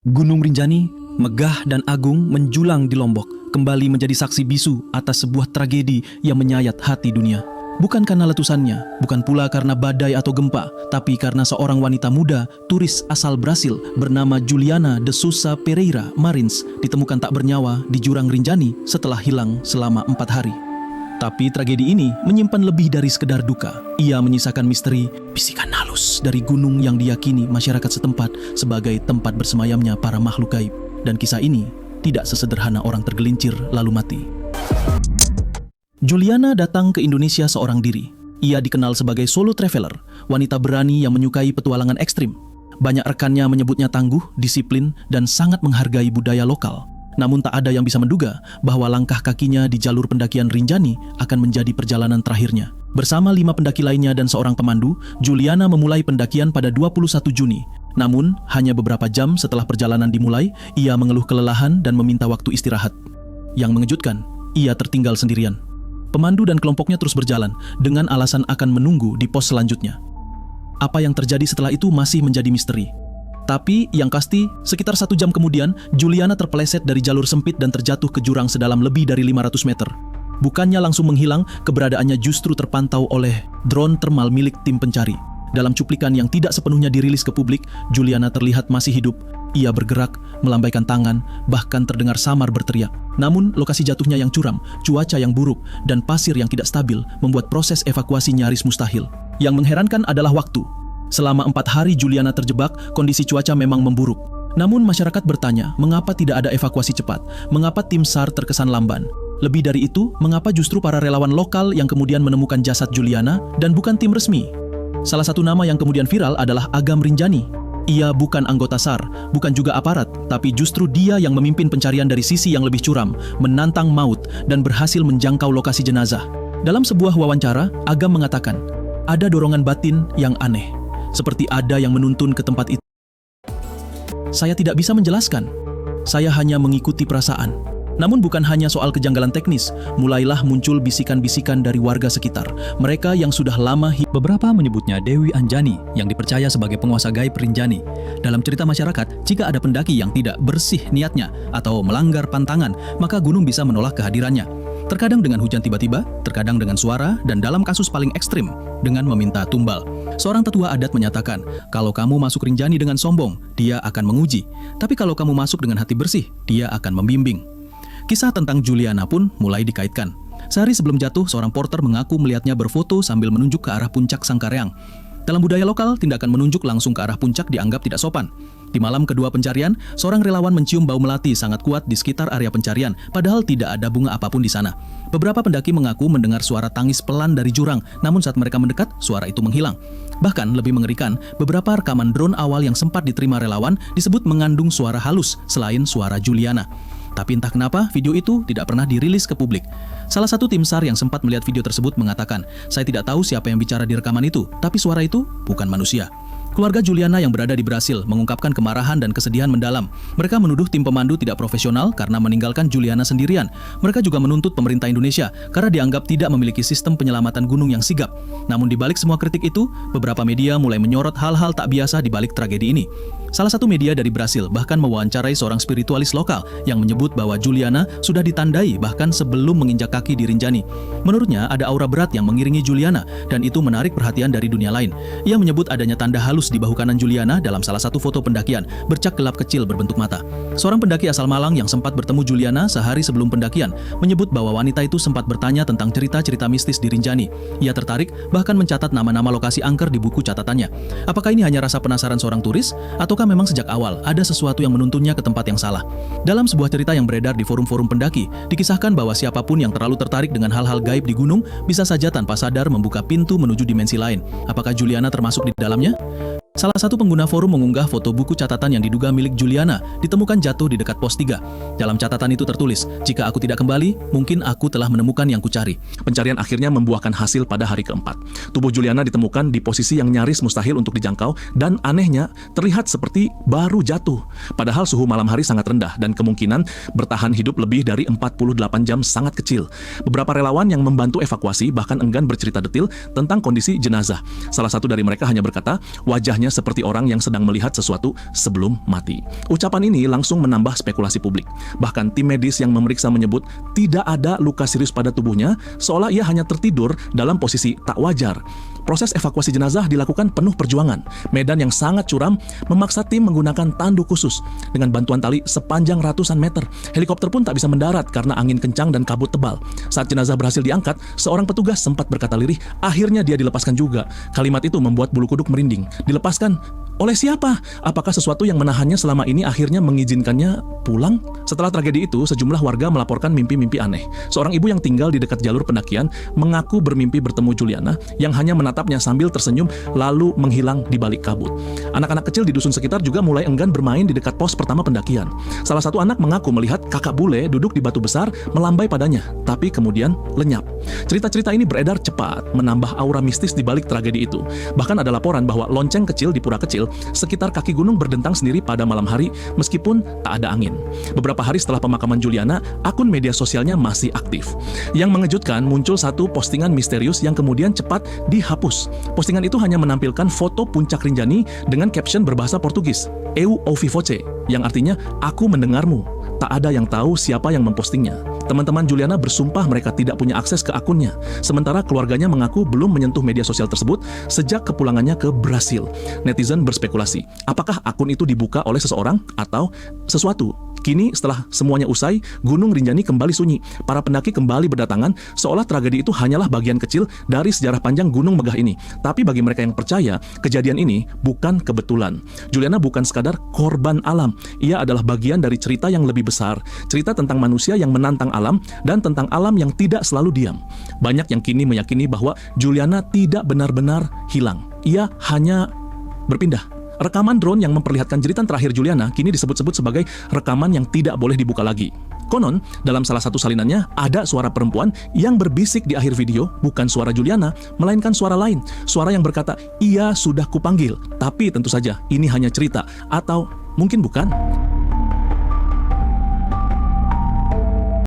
Gunung Rinjani, megah dan agung menjulang di Lombok, kembali menjadi saksi bisu atas sebuah tragedi yang menyayat hati dunia. Bukan karena letusannya, bukan pula karena badai atau gempa, tapi karena seorang wanita muda, turis asal Brasil bernama Juliana de Souza Pereira Marins ditemukan tak bernyawa di jurang Rinjani setelah hilang selama 4 hari. Tapi tragedi ini menyimpan lebih dari sekedar duka. Ia menyisakan misteri, bisikan halus dari gunung yang diyakini masyarakat setempat sebagai tempat bersemayamnya para makhluk gaib. Dan kisah ini tidak sesederhana orang tergelincir lalu mati. Juliana datang ke Indonesia seorang diri. Ia dikenal sebagai solo traveler, wanita berani yang menyukai petualangan ekstrim. Banyak rekannya menyebutnya tangguh, disiplin, dan sangat menghargai budaya lokal. Namun tak ada yang bisa menduga bahwa langkah kakinya di jalur pendakian Rinjani akan menjadi perjalanan terakhirnya. Bersama 5 pendaki lainnya dan seorang pemandu, Juliana memulai pendakian pada 21 Juni. Namun, hanya beberapa jam setelah perjalanan dimulai, ia mengeluh kelelahan dan meminta waktu istirahat. Yang mengejutkan, ia tertinggal sendirian. Pemandu dan kelompoknya terus berjalan dengan alasan akan menunggu di pos selanjutnya. Apa yang terjadi setelah itu masih menjadi misteri. Tapi yang pasti, sekitar 1 jam kemudian, Juliana terpeleset dari jalur sempit dan terjatuh ke jurang sedalam lebih dari 500 meter. Bukannya langsung menghilang, keberadaannya justru terpantau oleh drone thermal milik tim pencari. Dalam cuplikan yang tidak sepenuhnya dirilis ke publik, Juliana terlihat masih hidup. Ia bergerak, melambaikan tangan, bahkan terdengar samar berteriak. Namun, lokasi jatuhnya yang curam, cuaca yang buruk, dan pasir yang tidak stabil membuat proses evakuasi nyaris mustahil. Yang mengherankan adalah waktu. Selama 4 hari Juliana terjebak, kondisi cuaca memang memburuk. Namun masyarakat bertanya, mengapa tidak ada evakuasi cepat? Mengapa tim SAR terkesan lamban? Lebih dari itu, mengapa justru para relawan lokal yang kemudian menemukan jasad Juliana dan bukan tim resmi? Salah satu nama yang kemudian viral adalah Agam Rinjani. Ia bukan anggota SAR, bukan juga aparat, tapi justru dia yang memimpin pencarian dari sisi yang lebih curam, menantang maut, dan berhasil menjangkau lokasi jenazah. Dalam sebuah wawancara, Agam mengatakan, ada dorongan batin yang aneh. Seperti ada yang menuntun ke tempat itu. Saya tidak bisa menjelaskan. Saya hanya mengikuti perasaan. Namun bukan hanya soal kejanggalan teknis, mulailah muncul bisikan-bisikan dari warga sekitar. Mereka yang sudah lama Beberapa menyebutnya Dewi Anjani yang dipercaya sebagai penguasa gaib Rinjani. Dalam cerita masyarakat, jika ada pendaki yang tidak bersih niatnya atau melanggar pantangan, maka gunung bisa menolak kehadirannya. Terkadang dengan hujan tiba-tiba, terkadang dengan suara, dan dalam kasus paling ekstrim, dengan meminta tumbal. Seorang tetua adat menyatakan, kalau kamu masuk Rinjani dengan sombong, dia akan menguji. Tapi kalau kamu masuk dengan hati bersih, dia akan membimbing. Kisah tentang Juliana pun mulai dikaitkan. Sehari sebelum jatuh, seorang porter mengaku melihatnya berfoto sambil menunjuk ke arah puncak Sangkareang. Dalam budaya lokal, tindakan menunjuk langsung ke arah puncak dianggap tidak sopan. Di malam kedua pencarian, seorang relawan mencium bau melati sangat kuat di sekitar area pencarian, padahal tidak ada bunga apapun di sana. Beberapa pendaki mengaku mendengar suara tangis pelan dari jurang, namun saat mereka mendekat, suara itu menghilang. Bahkan lebih mengerikan, beberapa rekaman drone awal yang sempat diterima relawan disebut mengandung suara halus selain suara Juliana. Tapi entah kenapa video itu tidak pernah dirilis ke publik. Salah satu tim SAR yang sempat melihat video tersebut mengatakan, saya tidak tahu siapa yang bicara di rekaman itu, tapi suara itu bukan manusia. Keluarga Juliana yang berada di Brasil mengungkapkan kemarahan dan kesedihan mendalam. Mereka menuduh tim pemandu tidak profesional karena meninggalkan Juliana sendirian. Mereka juga menuntut pemerintah Indonesia karena dianggap tidak memiliki sistem penyelamatan gunung yang sigap. Namun di balik semua kritik itu, beberapa media mulai menyorot hal-hal tak biasa di balik tragedi ini. Salah satu media dari Brasil bahkan mewawancarai seorang spiritualis lokal yang menyebut bahwa Juliana sudah ditandai bahkan sebelum menginjak kaki di Rinjani. Menurutnya ada aura berat yang mengiringi Juliana dan itu menarik perhatian dari dunia lain. Ia menyebut adanya tanda halus di bahu kanan Juliana dalam salah satu foto pendakian, bercak gelap kecil berbentuk mata. Seorang pendaki asal Malang yang sempat bertemu Juliana sehari sebelum pendakian menyebut bahwa wanita itu sempat bertanya tentang cerita-cerita mistis di Rinjani. Ia tertarik bahkan mencatat nama-nama lokasi angker di buku catatannya. Apakah ini hanya rasa penasaran seorang turis ataukah memang sejak awal ada sesuatu yang menuntunnya ke tempat yang salah? Dalam sebuah cerita yang beredar di forum-forum pendaki, dikisahkan bahwa siapapun yang terlalu tertarik dengan hal-hal gaib di gunung bisa saja tanpa sadar membuka pintu menuju dimensi lain. Apakah Juliana termasuk di dalamnya? Salah satu pengguna forum mengunggah foto buku catatan yang diduga milik Juliana ditemukan jatuh di dekat pos 3. Dalam catatan itu tertulis, jika aku tidak kembali, mungkin aku telah menemukan yang kucari. Pencarian akhirnya membuahkan hasil pada hari keempat. Tubuh Juliana ditemukan di posisi yang nyaris mustahil untuk dijangkau dan anehnya terlihat seperti baru jatuh. Padahal suhu malam hari sangat rendah dan kemungkinan bertahan hidup lebih dari 48 jam sangat kecil. Beberapa relawan yang membantu evakuasi bahkan enggan bercerita detil tentang kondisi jenazah. Salah satu dari mereka hanya berkata, wajahnya wajahnya seperti orang yang sedang melihat sesuatu sebelum mati. Ucapan ini langsung menambah spekulasi publik. Bahkan tim medis yang memeriksa menyebut tidak ada luka serius pada tubuhnya, seolah ia hanya tertidur dalam posisi tak wajar. Proses evakuasi jenazah dilakukan penuh perjuangan. Medan yang sangat curam memaksa tim menggunakan tanduk khusus. Dengan bantuan tali sepanjang ratusan meter, helikopter pun tak bisa mendarat karena angin kencang dan kabut tebal. Saat jenazah berhasil diangkat, seorang petugas sempat berkata lirih, akhirnya dia dilepaskan juga. Kalimat itu membuat bulu kuduk merinding. Dilepaskan oleh siapa? Apakah sesuatu yang menahannya selama ini akhirnya mengizinkannya pulang? Setelah tragedi itu, sejumlah warga melaporkan mimpi-mimpi aneh. Seorang ibu yang tinggal di dekat jalur pendakian mengaku bermimpi bertemu Juliana yang hanya menatapnya sambil tersenyum lalu menghilang di balik kabut. Anak-anak kecil di dusun sekitar juga mulai enggan bermain di dekat pos pertama pendakian. Salah satu anak mengaku melihat kakak bule duduk di batu besar melambai padanya, tapi kemudian lenyap. Cerita-cerita ini beredar cepat, menambah aura mistis di balik tragedi itu. Bahkan ada laporan bahwa lonceng kecil di pura kecil sekitar kaki gunung berdentang sendiri pada malam hari meskipun tak ada angin. Beberapa hari setelah pemakaman Juliana, akun media sosialnya masih aktif. Yang mengejutkan, muncul satu postingan misterius yang kemudian cepat dihapus. Postingan itu hanya menampilkan foto puncak Rinjani dengan caption berbahasa Portugis, Eu ouvi voce, yang artinya aku mendengarmu. Tak ada yang tahu siapa yang mempostingnya. Teman-teman Juliana bersumpah mereka tidak punya akses ke akunnya. Sementara keluarganya mengaku belum menyentuh media sosial tersebut sejak kepulangannya ke Brasil. Netizen berspekulasi, apakah akun itu dibuka oleh seseorang atau sesuatu? Kini setelah semuanya usai, Gunung Rinjani kembali sunyi. Para pendaki kembali berdatangan, seolah tragedi itu hanyalah bagian kecil dari sejarah panjang gunung megah ini. Tapi bagi mereka yang percaya, kejadian ini bukan kebetulan. Juliana bukan sekadar korban alam. Ia adalah bagian dari cerita yang lebih besar. Cerita tentang manusia yang menantang alam dan tentang alam yang tidak selalu diam. Banyak yang kini meyakini bahwa Juliana tidak benar-benar hilang. Ia hanya berpindah. Rekaman drone yang memperlihatkan jeritan terakhir Juliana kini disebut-sebut sebagai rekaman yang tidak boleh dibuka lagi. Konon, dalam salah satu salinannya ada suara perempuan yang berbisik di akhir video, bukan suara Juliana, melainkan suara lain. Suara yang berkata, "Ia sudah kupanggil." Tapi tentu saja ini hanya cerita, atau mungkin bukan.